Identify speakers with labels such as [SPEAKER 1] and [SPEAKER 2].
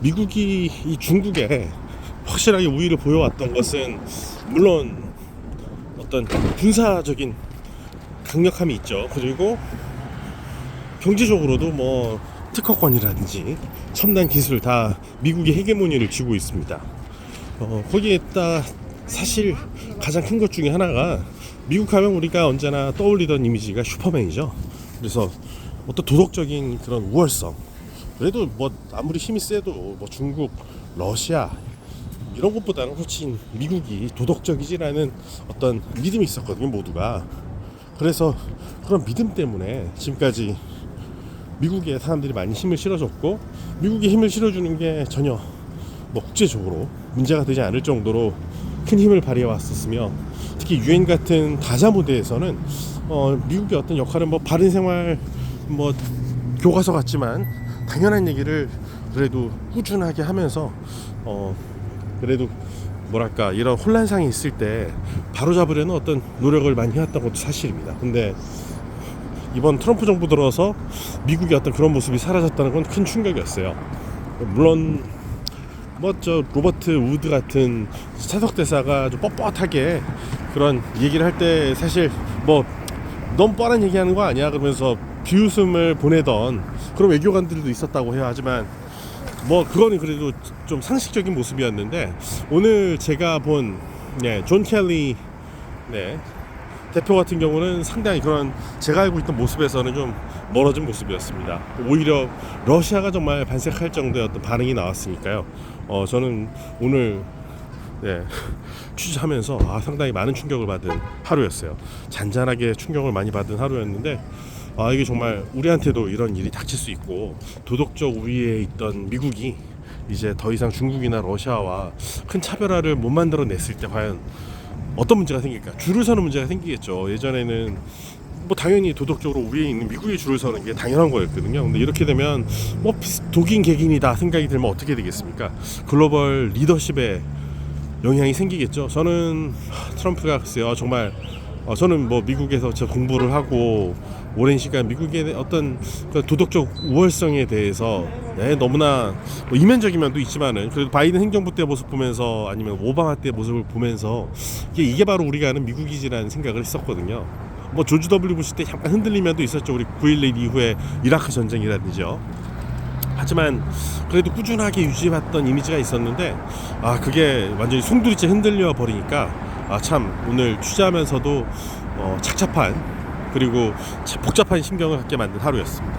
[SPEAKER 1] 미국이 이 중국에 확실하게 우위를 보여왔던 것은 물론 어떤 군사적인 강력함이 있죠. 그리고 경제적으로도 뭐 특허권이라든지 첨단 기술 다 미국의 헤게모니를 쥐고 있습니다. 거기에다 사실 가장 큰 것 중에 하나가 미국 하면 우리가 언제나 떠올리던 이미지가 슈퍼맨이죠. 그래서 어떤 도덕적인 그런 우월성, 그래도 뭐 아무리 힘이 세도 뭐 중국, 러시아 이런 것보다는 훨씬 미국이 도덕적이지라는 어떤 믿음이 있었거든요, 모두가. 그래서 그런 믿음 때문에 지금까지 미국에 사람들이 많이 힘을 실어줬고, 미국이 힘을 실어주는 게 전혀 뭐 국제적으로 문제가 되지 않을 정도로 큰 힘을 발휘해 왔었으며, 특히 유엔 같은 다자 무대에서는 미국의 어떤 역할은 뭐 바른 생활 뭐 교과서 같지만 당연한 얘기를 그래도 꾸준하게 하면서 그래도 뭐랄까 이런 혼란상이 있을 때 바로잡으려는 어떤 노력을 많이 해왔던 것도 사실입니다. 근데 이번 트럼프 정부 들어서 미국의 어떤 그런 모습이 사라졌다는 건 큰 충격이었어요. 물론 뭐 저 로버트 우드 같은 차석 대사가 좀 뻣뻣하게 그런 얘기를 할 때 사실 뭐 너무 뻔한 얘기하는 거 아니야 그러면서 비웃음을 보내던 그런 외교관들도 있었다고 해요. 하지만 뭐 그거는 그래도 좀 상식적인 모습이었는데, 오늘 제가 본 존 켈리 대표 같은 경우는 상당히 그런 제가 알고 있던 모습에서는 좀 멀어진 모습이었습니다. 오히려 러시아가 정말 반색할 정도의 어떤 반응이 나왔으니까요. 저는 오늘 취재하면서 상당히 많은 충격을 받은 하루였어요. 잔잔하게 충격을 많이 받은 하루였는데, 이게 정말 우리한테도 이런 일이 닥칠 수 있고, 도덕적 우위에 있던 미국이 이제 더 이상 중국이나 러시아와 큰 차별화를 못 만들어냈을 때 과연 어떤 문제가 생길까? 줄을 서는 문제가 생기겠죠. 예전에는 뭐 당연히 도덕적으로 우위에 있는 미국이 줄을 서는 게 당연한 거였거든요. 근데 이렇게 되면 뭐 독인 객인이다 생각이 들면 어떻게 되겠습니까? 글로벌 리더십에 영향이 생기겠죠. 저는 트럼프가 글쎄요, 정말 저는 뭐 미국에서 저 공부를 하고 오랜 시간 미국의 어떤 도덕적 우월성에 대해서 너무나 뭐 이면적인 면도 있지만은 그래도 바이든 행정부 때 모습 보면서 아니면 오바마 때 모습을 보면서 이게 바로 우리가 아는 미국이지라는 생각을 했었거든요. 뭐 조지 W 부시 때 약간 흔들린 면도 있었죠. 우리 9.11 이후에 이라크 전쟁이라든지요. 하지만 그래도 꾸준하게 유지해왔던 이미지가 있었는데 그게 완전히 송두리째 흔들려 버리니까 참 오늘 취재하면서도 착잡한 그리고 복잡한 심경을 갖게 만든 하루였습니다.